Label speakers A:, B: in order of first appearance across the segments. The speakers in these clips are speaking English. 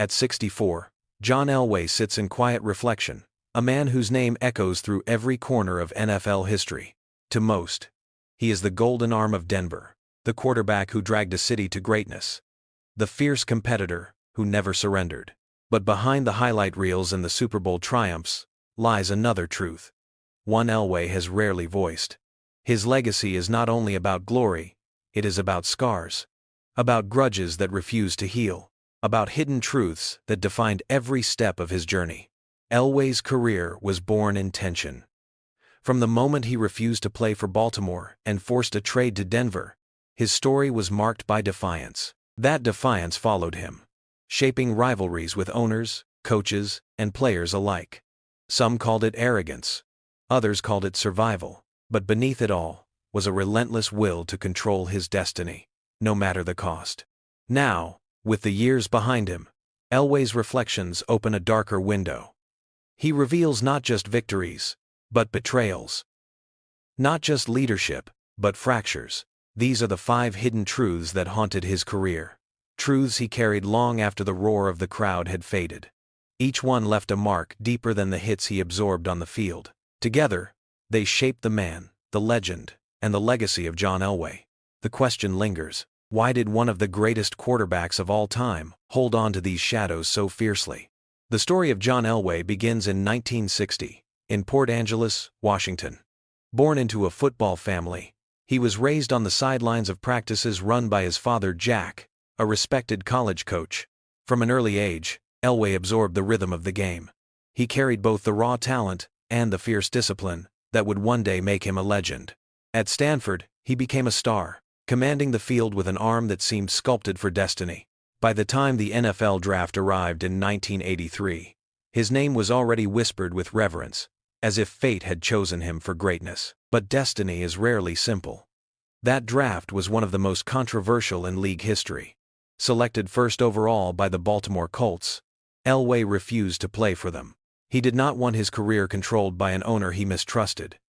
A: At 64, John Elway sits in quiet reflection, a man whose name echoes through every corner of NFL history. To most, he is the golden arm of Denver, the quarterback who dragged a city to greatness, the fierce competitor who never surrendered. But behind the highlight reels and the Super Bowl triumphs lies another truth, one Elway has rarely voiced. His legacy is not only about glory, it is about scars, about grudges that refuse to heal, about hidden truths that defined every step of his journey. Elway's career was born in tension. From the moment he refused to play for Baltimore and forced a trade to Denver, his story was marked by defiance. That defiance followed him, shaping rivalries with owners, coaches, and players alike. Some called it arrogance, others called it survival, but beneath it all was a relentless will to control his destiny, no matter the cost. Now, with the years behind him, Elway's reflections open a darker window. He reveals not just victories, but betrayals. Not just leadership, but fractures. These are the 5 hidden truths that haunted his career. Truths he carried long after the roar of the crowd had faded. Each one left a mark deeper than the hits he absorbed on the field. Together, they shaped the man, the legend, and the legacy of John Elway. The question lingers, why did one of the greatest quarterbacks of all time hold on to these shadows so fiercely? The story of John Elway begins in 1960, in Port Angeles, Washington. Born into a football family, he was raised on the sidelines of practices run by his father Jack, a respected college coach. From an early age, Elway absorbed the rhythm of the game. He carried both the raw talent and the fierce discipline that would one day make him a legend. At Stanford, he became a star, commanding the field with an arm that seemed sculpted for destiny. By the time the NFL draft arrived in 1983, his name was already whispered with reverence, as if fate had chosen him for greatness. But destiny is rarely simple. That draft was one of the most controversial in league history. Selected first overall by the Baltimore Colts, Elway refused to play for them. He did not want his career controlled by an owner he mistrusted,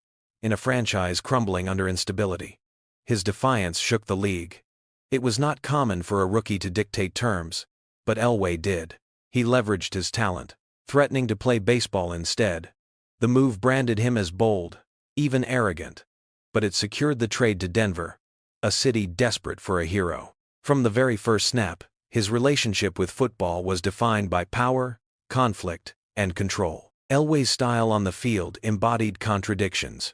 A: in a franchise crumbling under instability. His defiance shook the league. It was not common for a rookie to dictate terms, but Elway did. He leveraged his talent, threatening to play baseball instead. The move branded him as bold, even arrogant. But it secured the trade to Denver, a city desperate for a hero. From the very first snap, his relationship with football was defined by power, conflict, and control. Elway's style on the field embodied contradictions.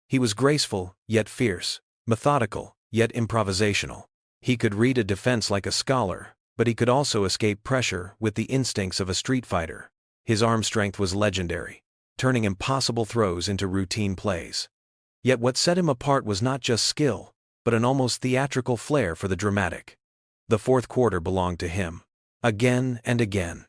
A: He was graceful, yet fierce, methodical, yet improvisational. He could read a defense like a scholar, but he could also escape pressure with the instincts of a street fighter. His arm strength was legendary, turning impossible throws into routine plays. Yet what set him apart was not just skill, but an almost theatrical flair for the dramatic. The fourth quarter belonged to him. Again and again,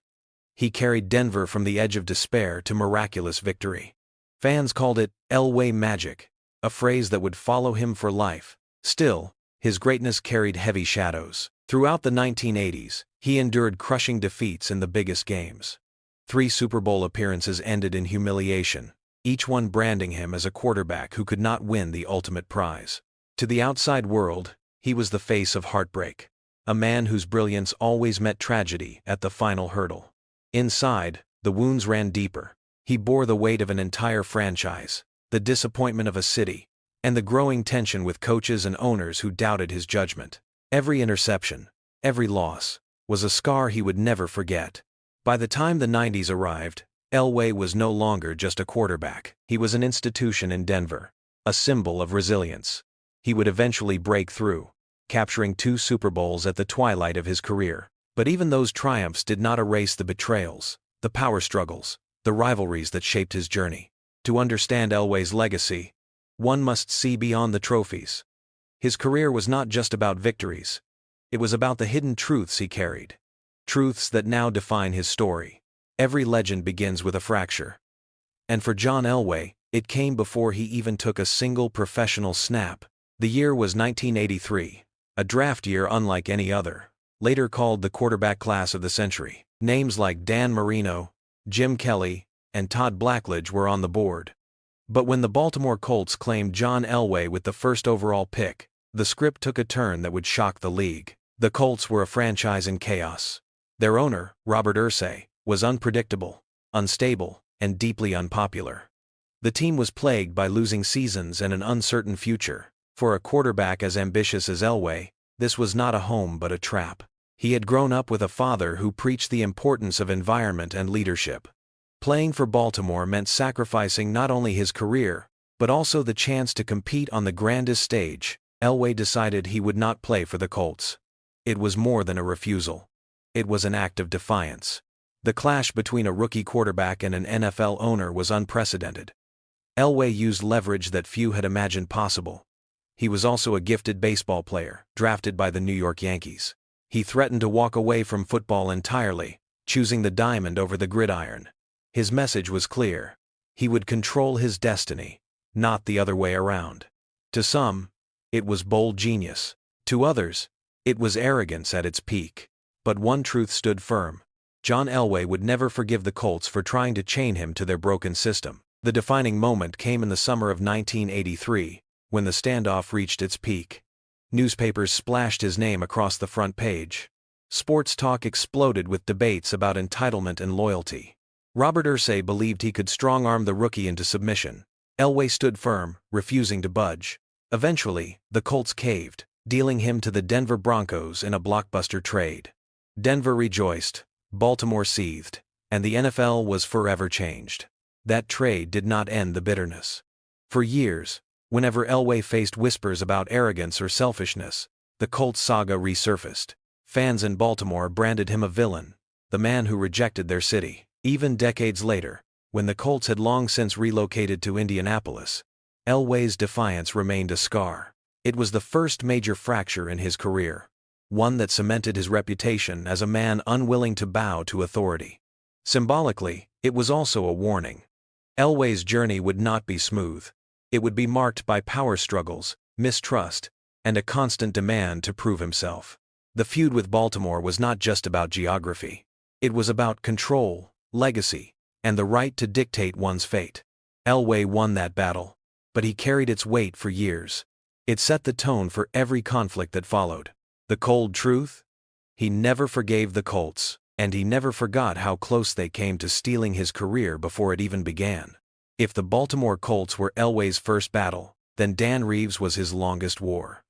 A: he carried Denver from the edge of despair to miraculous victory. Fans called it Elway magic, a phrase that would follow him for life. Still, his greatness carried heavy shadows. Throughout the 1980s, he endured crushing defeats in the biggest games. 3 Super Bowl appearances ended in humiliation, each one branding him as a quarterback who could not win the ultimate prize. To the outside world, he was the face of heartbreak, a man whose brilliance always met tragedy at the final hurdle. Inside, the wounds ran deeper. He bore the weight of an entire franchise, the disappointment of a city, and the growing tension with coaches and owners who doubted his judgment. Every interception, every loss, was a scar he would never forget. By the time the 90s arrived, Elway was no longer just a quarterback. He was an institution in Denver, a symbol of resilience. He would eventually break through, capturing 2 Super Bowls at the twilight of his career. But even those triumphs did not erase the betrayals, the power struggles, the rivalries that shaped his journey. To understand Elway's legacy, one must see beyond the trophies. His career was not just about victories. It was about the hidden truths he carried. Truths that now define his story. Every legend begins with a fracture. And for John Elway, it came before he even took a single professional snap. The year was 1983, a draft year unlike any other, later called the quarterback class of the century. Names like Dan Marino, Jim Kelly, and Todd Blackledge were on the board. But when the Baltimore Colts claimed John Elway with the first overall pick, the script took a turn that would shock the league. The Colts were a franchise in chaos. Their owner, Robert Irsay, was unpredictable, unstable, and deeply unpopular. The team was plagued by losing seasons and an uncertain future. For a quarterback as ambitious as Elway, this was not a home but a trap. He had grown up with a father who preached the importance of environment and leadership. Playing for Baltimore meant sacrificing not only his career, but also the chance to compete on the grandest stage. Elway decided he would not play for the Colts. It was more than a refusal. It was an act of defiance. The clash between a rookie quarterback and an NFL owner was unprecedented. Elway used leverage that few had imagined possible. He was also a gifted baseball player, drafted by the New York Yankees. He threatened to walk away from football entirely, choosing the diamond over the gridiron. His message was clear. He would control his destiny, not the other way around. To some, it was bold genius. To others, it was arrogance at its peak. But one truth stood firm. John Elway would never forgive the Colts for trying to chain him to their broken system. The defining moment came in the summer of 1983, when the standoff reached its peak. Newspapers splashed his name across the front page. Sports talk exploded with debates about entitlement and loyalty. Robert Irsay believed he could strong-arm the rookie into submission. Elway stood firm, refusing to budge. Eventually, the Colts caved, dealing him to the Denver Broncos in a blockbuster trade. Denver rejoiced, Baltimore seethed, and the NFL was forever changed. That trade did not end the bitterness. For years, whenever Elway faced whispers about arrogance or selfishness, the Colts saga resurfaced. Fans in Baltimore branded him a villain, the man who rejected their city. Even decades later, when the Colts had long since relocated to Indianapolis, Elway's defiance remained a scar. It was the first major fracture in his career, one that cemented his reputation as a man unwilling to bow to authority. Symbolically, it was also a warning. Elway's journey would not be smooth. It would be marked by power struggles, mistrust, and a constant demand to prove himself. The feud with Baltimore was not just about geography. It was about control, legacy, and the right to dictate one's fate. Elway won that battle, but he carried its weight for years. It set the tone for every conflict that followed. The cold truth? He never forgave the Colts, and he never forgot how close they came to stealing his career before it even began. If the Baltimore Colts were Elway's first battle, then Dan Reeves was his longest war.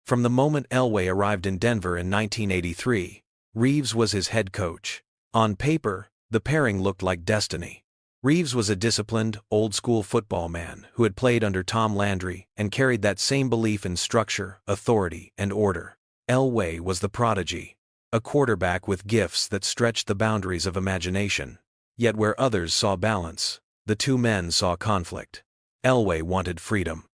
A: From the moment Elway arrived in Denver in 1983, Reeves was his head coach. On paper, the pairing looked like destiny. Reeves was a disciplined, old-school football man who had played under Tom Landry and carried that same belief in structure, authority, and order. Elway was the prodigy, a quarterback with gifts that stretched the boundaries of imagination. Yet where others saw balance, the two men saw conflict. Elway wanted freedom.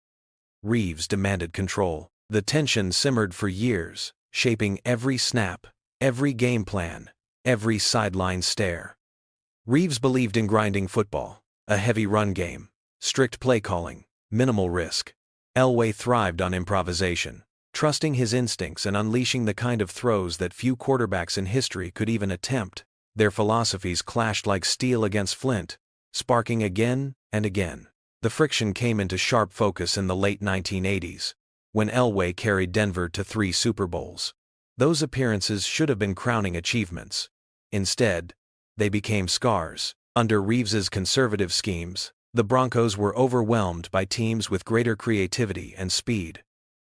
A: Reeves demanded control. The tension simmered for years, shaping every snap, every game plan, every sideline stare. Reeves believed in grinding football, a heavy run game, strict play calling, minimal risk. Elway thrived on improvisation, trusting his instincts and unleashing the kind of throws that few quarterbacks in history could even attempt. Their philosophies clashed like steel against flint, sparking again and again. The friction came into sharp focus in the late 1980s, when Elway carried Denver to 3 Super Bowls. Those appearances should have been crowning achievements. Instead, they became scars. Under Reeves's conservative schemes, the Broncos were overwhelmed by teams with greater creativity and speed.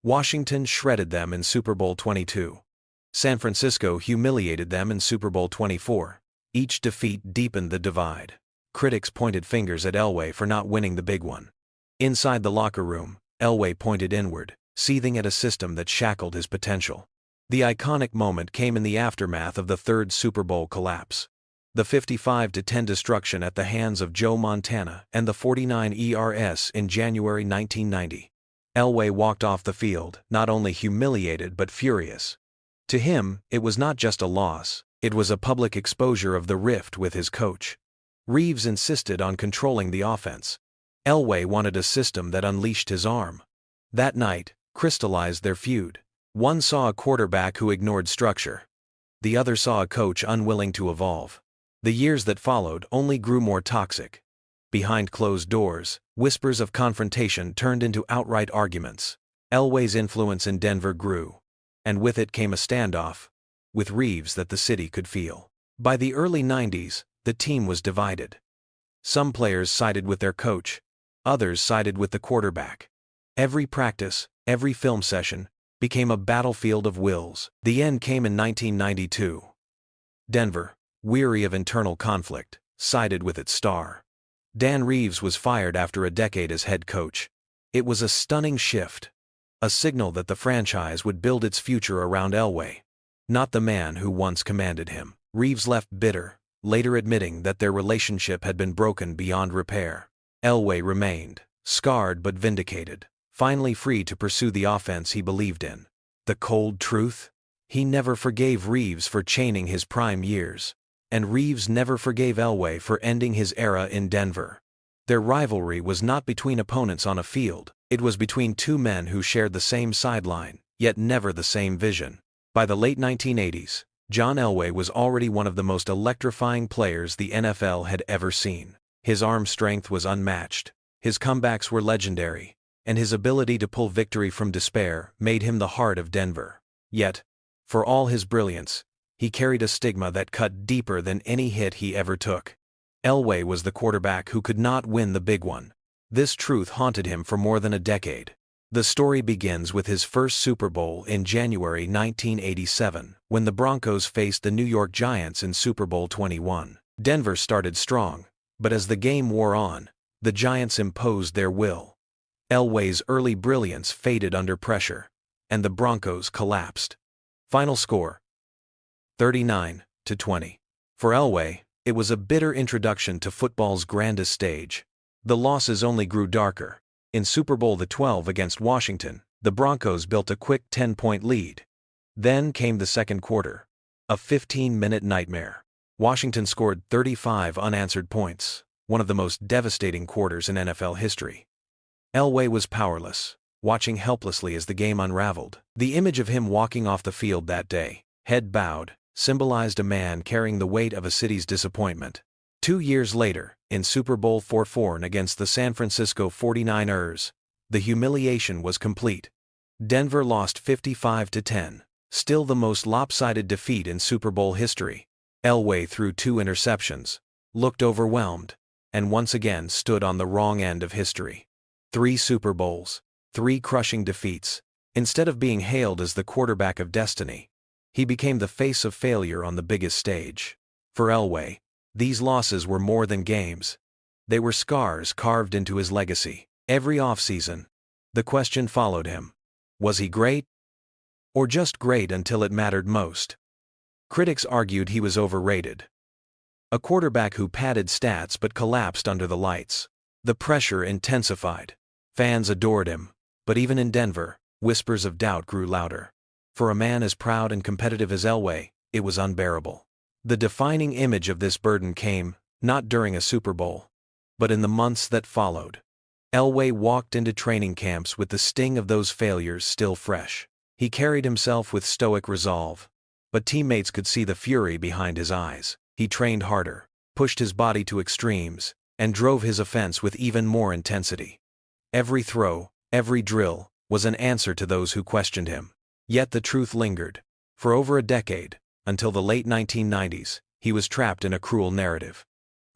A: Washington shredded them in Super Bowl 22. San Francisco humiliated them in Super Bowl 24. Each defeat deepened the divide. Critics pointed fingers at Elway for not winning the big one. Inside the locker room, Elway pointed inward, seething at a system that shackled his potential. The iconic moment came in the aftermath of the 3rd Super Bowl collapse. The 55-10 destruction at the hands of Joe Montana and the 49 ERS in January 1990. Elway walked off the field, not only humiliated but furious. To him, it was not just a loss, it was a public exposure of the rift with his coach. Reeves insisted on controlling the offense. Elway wanted a system that unleashed his arm. That night crystallized their feud. One saw a quarterback who ignored structure. The other saw a coach unwilling to evolve. The years that followed only grew more toxic. Behind closed doors, whispers of confrontation turned into outright arguments. Elway's influence in Denver grew, and with it came a standoff, with Reeves that the city could feel. By the early 90s, the team was divided. Some players sided with their coach, others sided with the quarterback. Every practice, every film session, became a battlefield of wills. The end came in 1992. Denver, weary of internal conflict, sided with its star. Dan Reeves was fired after a decade as head coach. It was a stunning shift, a signal that the franchise would build its future around Elway, not the man who once commanded him. Reeves left bitter, later admitting that their relationship had been broken beyond repair. Elway remained, scarred but vindicated, finally free to pursue the offense he believed in. The cold truth? He never forgave Reeves for chaining his prime years, and Reeves never forgave Elway for ending his era in Denver. Their rivalry was not between opponents on a field, it was between two men who shared the same sideline, yet never the same vision. By the late 1980s, John Elway was already one of the most electrifying players the NFL had ever seen. His arm strength was unmatched, his comebacks were legendary, and his ability to pull victory from despair made him the heart of Denver. Yet, for all his brilliance, he carried a stigma that cut deeper than any hit he ever took. Elway was the quarterback who could not win the big one. This truth haunted him for more than a decade. The story begins with his first Super Bowl in January 1987, when the Broncos faced the New York Giants in Super Bowl 21. Denver started strong, but as the game wore on, the Giants imposed their will. Elway's early brilliance faded under pressure, and the Broncos collapsed. Final score: 39-20. For Elway, it was a bitter introduction to football's grandest stage. The losses only grew darker. In Super Bowl XII against Washington, the Broncos built a quick 10-point lead. Then came the second quarter, a 15-minute nightmare. Washington scored 35 unanswered points, one of the most devastating quarters in NFL history. Elway was powerless, watching helplessly as the game unraveled. The image of him walking off the field that day, head bowed, symbolized a man carrying the weight of a city's disappointment. 2 years later, in Super Bowl XIV against the San Francisco 49ers, the humiliation was complete. Denver lost 55-10, still the most lopsided defeat in Super Bowl history. Elway threw 2 interceptions, looked overwhelmed, and once again stood on the wrong end of history. 3 Super Bowls, 3 crushing defeats. Instead of being hailed as the quarterback of destiny, he became the face of failure on the biggest stage. For Elway, these losses were more than games. They were scars carved into his legacy. Every offseason, the question followed him: was he great? Or just great until it mattered most? Critics argued he was overrated. A quarterback who padded stats but collapsed under the lights. The pressure intensified. Fans adored him, but even in Denver, whispers of doubt grew louder. For a man as proud and competitive as Elway, it was unbearable. The defining image of this burden came, not during a Super Bowl, but in the months that followed. Elway walked into training camps with the sting of those failures still fresh. He carried himself with stoic resolve, but teammates could see the fury behind his eyes. He trained harder, pushed his body to extremes, and drove his offense with even more intensity. Every throw, every drill, was an answer to those who questioned him. Yet the truth lingered. For over a decade, until the late 1990s, he was trapped in a cruel narrative.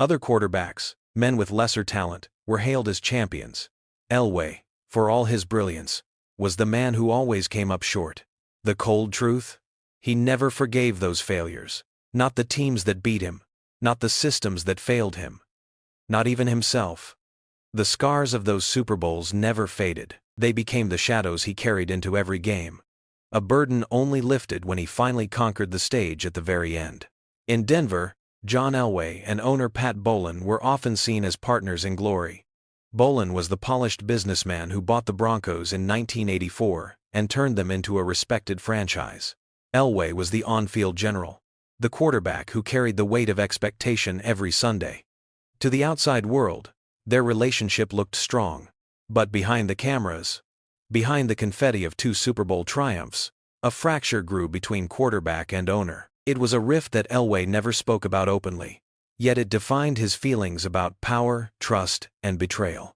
A: Other quarterbacks, men with lesser talent, were hailed as champions. Elway, for all his brilliance, was the man who always came up short. The cold truth? He never forgave those failures. Not the teams that beat him, not the systems that failed him, not even himself. The scars of those Super Bowls never faded. They became the shadows he carried into every game. A burden only lifted when he finally conquered the stage at the very end. In Denver, John Elway and owner Pat Bowlen were often seen as partners in glory. Bowlen was the polished businessman who bought the Broncos in 1984 and turned them into a respected franchise. Elway was the on-field general, the quarterback who carried the weight of expectation every Sunday. To the outside world, their relationship looked strong, but behind the cameras, behind the confetti of 2 Super Bowl triumphs, a fracture grew between quarterback and owner. It was a rift that Elway never spoke about openly, yet it defined his feelings about power, trust, and betrayal.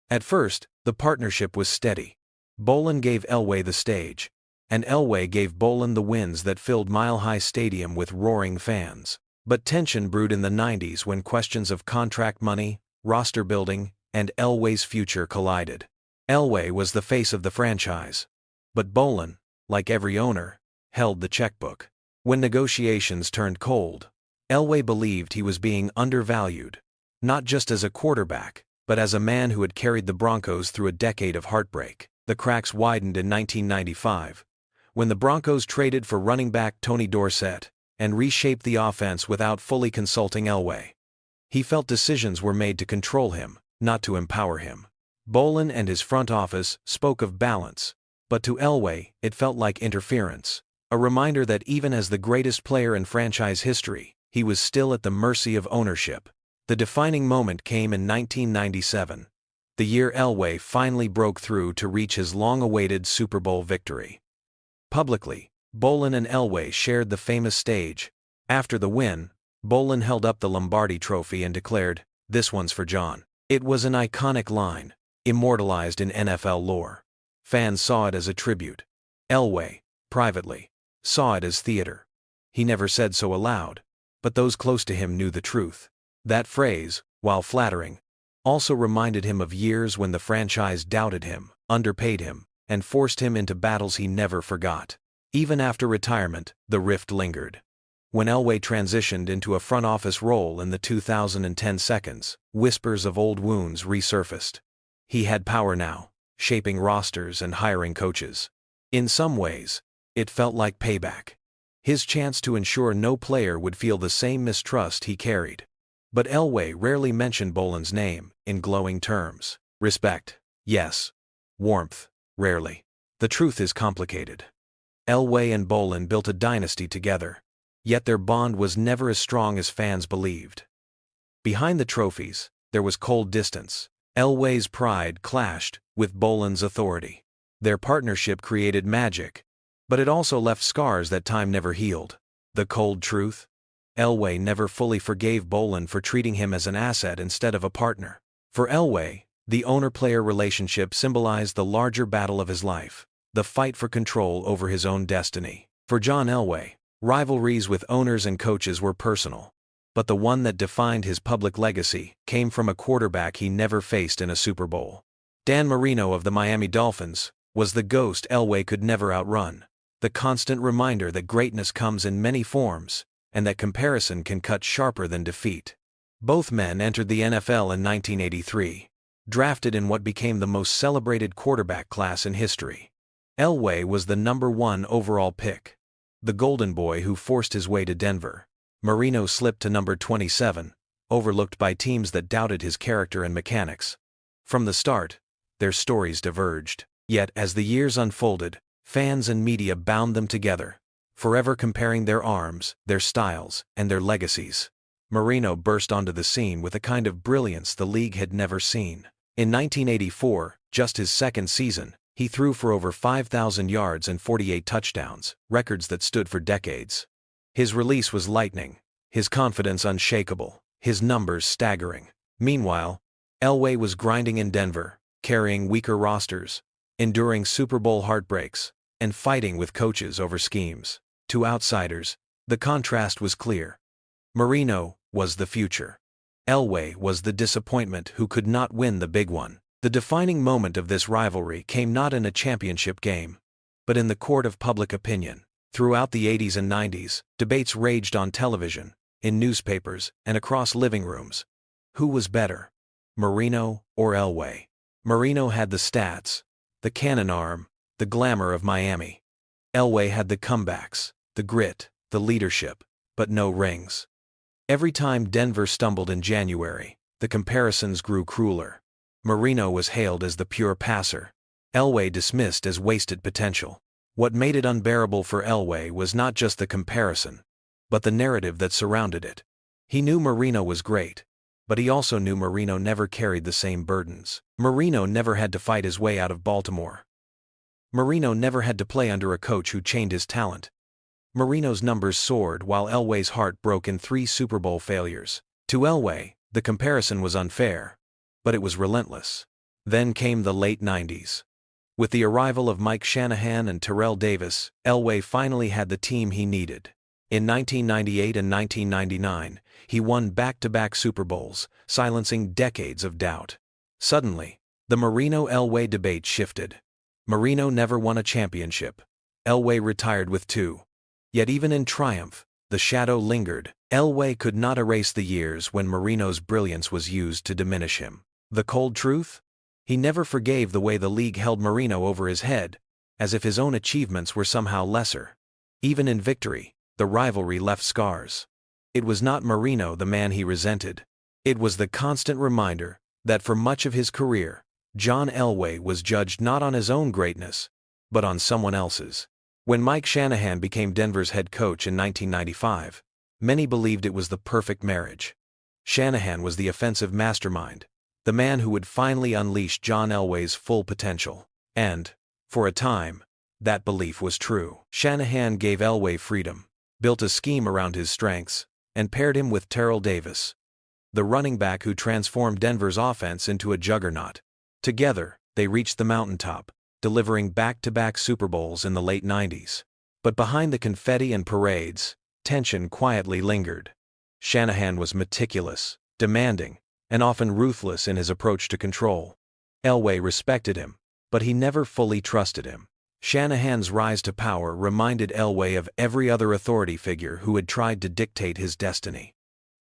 A: At first, the partnership was steady. Bowlen gave Elway the stage, and Elway gave Bowlen the wins that filled Mile High Stadium with roaring fans. But tension brewed in the 90s when questions of contract money, roster building, and Elway's future collided. Elway was the face of the franchise. But Bowlen, like every owner, held the checkbook. When negotiations turned cold, Elway believed he was being undervalued, not just as a quarterback, but as a man who had carried the Broncos through a decade of heartbreak. The cracks widened in 1995, when the Broncos traded for running back Tony Dorsett and reshaped the offense without fully consulting Elway. He felt decisions were made to control him, not to empower him. Bowlen and his front office spoke of balance, but to Elway, it felt like interference, a reminder that even as the greatest player in franchise history, he was still at the mercy of ownership. The defining moment came in 1997, the year Elway finally broke through to reach his long-awaited Super Bowl victory. Publicly, Bowlen and Elway shared the famous stage. After the win, Bowlen held up the Lombardi Trophy and declared, "This one's for John." It was an iconic line, immortalized in NFL lore. Fans saw it as a tribute. Elway, privately, saw it as theater. He never said so aloud, but those close to him knew the truth. That phrase, while flattering, also reminded him of years when the franchise doubted him, underpaid him, and forced him into battles he never forgot. Even after retirement, the rift lingered. When Elway transitioned into a front office role in the 2010 seconds, whispers of old wounds resurfaced. He had power now, shaping rosters and hiring coaches. In some ways, it felt like payback. His chance to ensure no player would feel the same mistrust he carried. But Elway rarely mentioned Bowlen's name in glowing terms. Respect, yes. Warmth, rarely. The truth is complicated. Elway and Bowlen built a dynasty together, yet their bond was never as strong as fans believed. Behind the trophies, there was cold distance. Elway's pride clashed with Bowlen's authority. Their partnership created magic, but it also left scars that time never healed. The cold truth? Elway never fully forgave Bowlen for treating him as an asset instead of a partner. For Elway, the owner-player relationship symbolized the larger battle of his life, the fight for control over his own destiny. For John Elway, rivalries with owners and coaches were personal, but the one that defined his public legacy came from a quarterback he never faced in a Super Bowl. Dan Marino of the Miami Dolphins was the ghost Elway could never outrun, the constant reminder that greatness comes in many forms, and that comparison can cut sharper than defeat. Both men entered the NFL in 1983, drafted in what became the most celebrated quarterback class in history. Elway was the #1 overall pick, the golden boy who forced his way to Denver. Marino slipped to number 27, overlooked by teams that doubted his character and mechanics. From the start, their stories diverged. Yet as the years unfolded, fans and media bound them together, forever comparing their arms, their styles, and their legacies. Marino burst onto the scene with a kind of brilliance the league had never seen. In 1984, just his second season, he threw for over 5,000 yards and 48 touchdowns, records that stood for decades. His release was lightning, his confidence unshakable, his numbers staggering. Meanwhile, Elway was grinding in Denver, carrying weaker rosters, enduring Super Bowl heartbreaks, and fighting with coaches over schemes. To outsiders, the contrast was clear. Marino was the future. Elway was the disappointment who could not win the big one. The defining moment of this rivalry came not in a championship game, but in the court of public opinion. Throughout the 80s and 90s, debates raged on television, in newspapers, and across living rooms. Who was better, Marino or Elway? Marino had the stats, the cannon arm, the glamour of Miami. Elway had the comebacks, the grit, the leadership, but no rings. Every time Denver stumbled in January, the comparisons grew crueler. Marino was hailed as the pure passer, Elway dismissed as wasted potential. What made it unbearable for Elway was not just the comparison, but the narrative that surrounded it. He knew Marino was great, but he also knew Marino never carried the same burdens. Marino never had to fight his way out of Baltimore. Marino never had to play under a coach who chained his talent. Marino's numbers soared while Elway's heart broke in 3 Super Bowl failures. To Elway, the comparison was unfair, but it was relentless. Then came the late 90s. With the arrival of Mike Shanahan and Terrell Davis, Elway finally had the team he needed. In 1998 and 1999, he won back-to-back Super Bowls, silencing decades of doubt. Suddenly, the Marino-Elway debate shifted. Marino never won a championship. Elway retired with two. Yet even in triumph, the shadow lingered. Elway could not erase the years when Marino's brilliance was used to diminish him. The cold truth? He never forgave the way the league held Marino over his head, as if his own achievements were somehow lesser. Even in victory, the rivalry left scars. It was not Marino the man he resented. It was the constant reminder that for much of his career, John Elway was judged not on his own greatness, but on someone else's. When Mike Shanahan became Denver's head coach in 1995, many believed it was the perfect marriage. Shanahan was the offensive mastermind, the man who would finally unleash John Elway's full potential. And, for a time, that belief was true. Shanahan gave Elway freedom, built a scheme around his strengths, and paired him with Terrell Davis, the running back who transformed Denver's offense into a juggernaut. Together, they reached the mountaintop, delivering back-to-back Super Bowls in the late 90s. But behind the confetti and parades, tension quietly lingered. Shanahan was meticulous, demanding, and often ruthless in his approach to control. Elway respected him, but he never fully trusted him. Shanahan's rise to power reminded Elway of every other authority figure who had tried to dictate his destiny.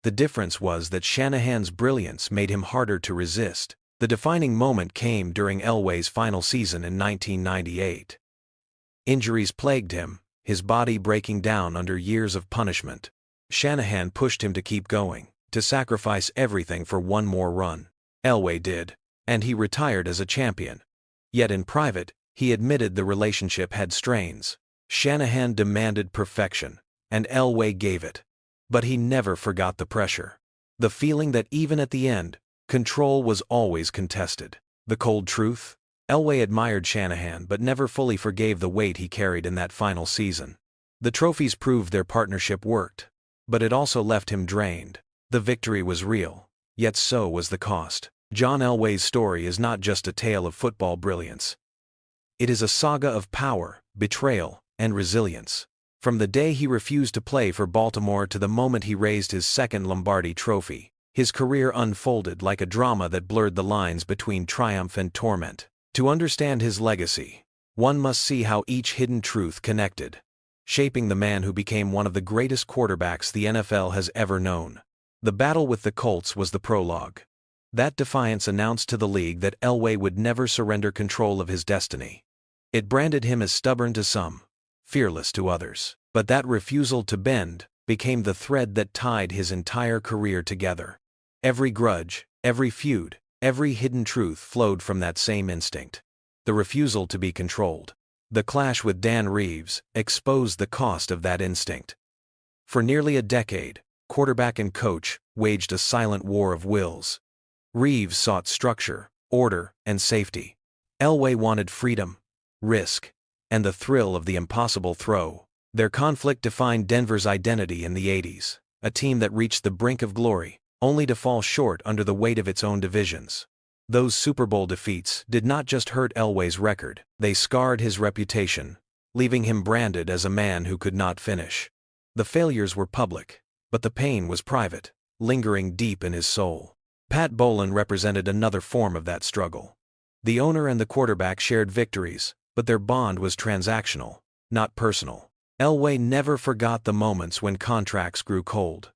A: The difference was that Shanahan's brilliance made him harder to resist. The defining moment came during Elway's final season in 1998. Injuries plagued him, his body breaking down under years of punishment. Shanahan pushed him to keep going, to sacrifice everything for one more run. Elway did, and he retired as a champion. Yet in private, he admitted the relationship had strains. Shanahan demanded perfection, and Elway gave it. But he never forgot the pressure. The feeling that even at the end, control was always contested. The cold truth? Elway admired Shanahan but never fully forgave the weight he carried in that final season. The trophies proved their partnership worked, but it also left him drained. The victory was real, yet so was the cost. John Elway's story is not just a tale of football brilliance. It is a saga of power, betrayal, and resilience. From the day he refused to play for Baltimore to the moment he raised his second Lombardi trophy, his career unfolded like a drama that blurred the lines between triumph and torment. To understand his legacy, one must see how each hidden truth connected, shaping the man who became one of the greatest quarterbacks the NFL has ever known. The battle with the Colts was the prologue. That defiance announced to the league that Elway would never surrender control of his destiny. It branded him as stubborn to some, fearless to others. But that refusal to bend became the thread that tied his entire career together. Every grudge, every feud, every hidden truth flowed from that same instinct. The refusal to be controlled. The clash with Dan Reeves exposed the cost of that instinct. For nearly a decade, quarterback and coach waged a silent war of wills. Reeves sought structure, order, and safety. Elway wanted freedom, risk, and the thrill of the impossible throw. Their conflict defined Denver's identity in the 80s, a team that reached the brink of glory, only to fall short under the weight of its own divisions. Those Super Bowl defeats did not just hurt Elway's record, they scarred his reputation, leaving him branded as a man who could not finish. The failures were public, but the pain was private, lingering deep in his soul. Pat Bowlen represented another form of that struggle. The owner and the quarterback shared victories, but their bond was transactional, not personal. Elway never forgot the moments when contracts grew cold,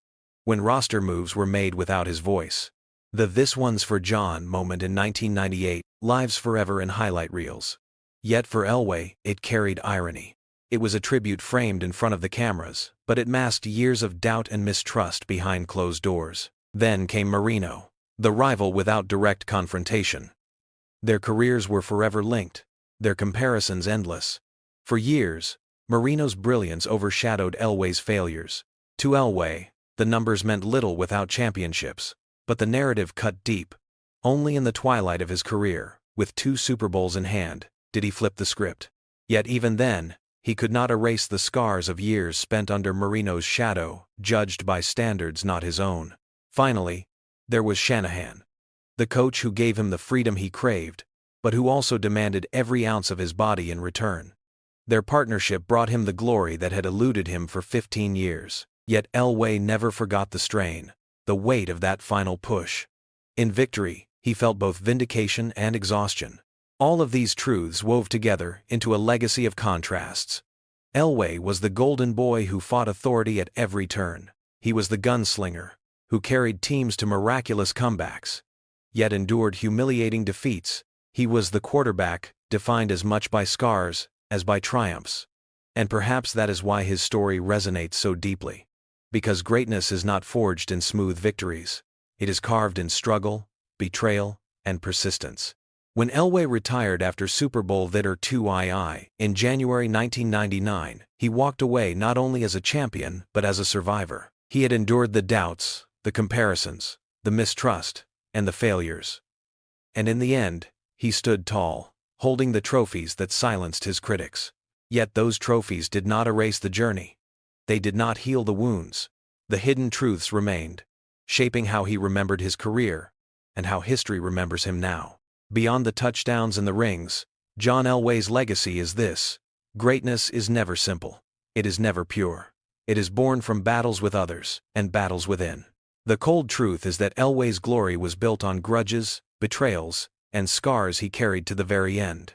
A: when roster moves were made without his voice. The "this one's for John" moment in 1998 lives forever in highlight reels. Yet for Elway, it carried irony. It was a tribute framed in front of the cameras, but it masked years of doubt and mistrust behind closed doors. Then came Marino, the rival without direct confrontation. Their careers were forever linked, their comparisons endless. For years, Marino's brilliance overshadowed Elway's failures. To Elway, the numbers meant little without championships, but the narrative cut deep. Only in the twilight of his career, with 2 Super Bowls in hand, did he flip the script. Yet even then, he could not erase the scars of years spent under Marino's shadow, judged by standards not his own. Finally, there was Shanahan, the coach who gave him the freedom he craved, but who also demanded every ounce of his body in return. Their partnership brought him the glory that had eluded him for 15 years. Yet Elway never forgot the strain, the weight of that final push. In victory, he felt both vindication and exhaustion. All of these truths wove together into a legacy of contrasts. Elway was the golden boy who fought authority at every turn. He was the gunslinger, who carried teams to miraculous comebacks, yet endured humiliating defeats. He was the quarterback, defined as much by scars as by triumphs. And perhaps that is why his story resonates so deeply. Because greatness is not forged in smooth victories. It is carved in struggle, betrayal, and persistence. When Elway retired after Super Bowl II in January 1999, he walked away not only as a champion but as a survivor. He had endured the doubts, the comparisons, the mistrust, and the failures. And in the end, he stood tall, holding the trophies that silenced his critics. Yet those trophies did not erase the journey. They did not heal the wounds. The hidden truths remained, shaping how he remembered his career, and how history remembers him now. Beyond the touchdowns and the rings, John Elway's legacy is this: greatness is never simple. It is never pure. It is born from battles with others, and battles within. The cold truth is that Elway's glory was built on grudges, betrayals, and scars he carried to the very end.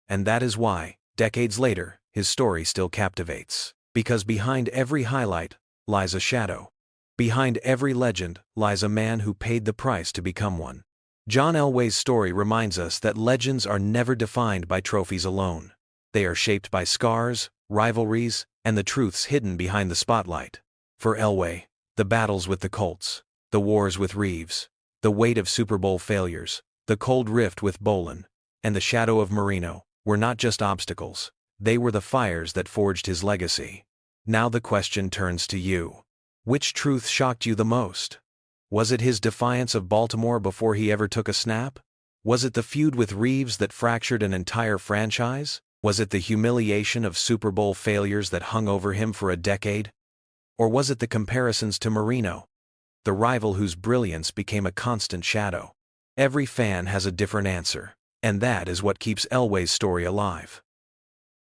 A: And that is why, decades later, his story still captivates. Because behind every highlight lies a shadow. Behind every legend lies a man who paid the price to become one. John Elway's story reminds us that legends are never defined by trophies alone. They are shaped by scars, rivalries, and the truths hidden behind the spotlight. For Elway, the battles with the Colts, the wars with Reeves, the weight of Super Bowl failures, the cold rift with Bowlen, and the shadow of Marino were not just obstacles. They were the fires that forged his legacy. Now the question turns to you. Which truth shocked you the most? Was it his defiance of Baltimore before he ever took a snap? Was it the feud with Reeves that fractured an entire franchise? Was it the humiliation of Super Bowl failures that hung over him for a decade? Or was it the comparisons to Marino, the rival whose brilliance became a constant shadow? Every fan has a different answer, and that is what keeps Elway's story alive.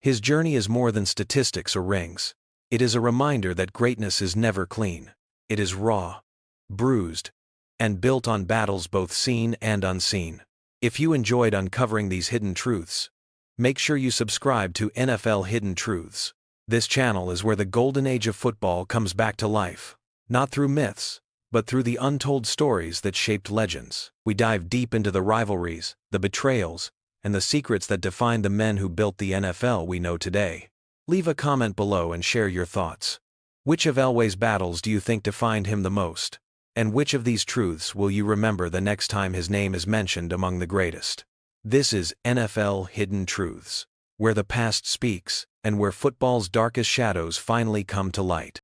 A: His journey is more than statistics or rings. It is a reminder that greatness is never clean. It is raw, bruised, and built on battles both seen and unseen. If you enjoyed uncovering these hidden truths, make sure you subscribe to NFL Hidden Truths. This channel is where the golden age of football comes back to life, not through myths, but through the untold stories that shaped legends. We dive deep into the rivalries, the betrayals, and the secrets that define the men who built the NFL we know today. Leave a comment below and share your thoughts. Which of Elway's battles do you think defined him the most? And which of these truths will you remember the next time his name is mentioned among the greatest? This is NFL Hidden Truths, where the past speaks, and where football's darkest shadows finally come to light.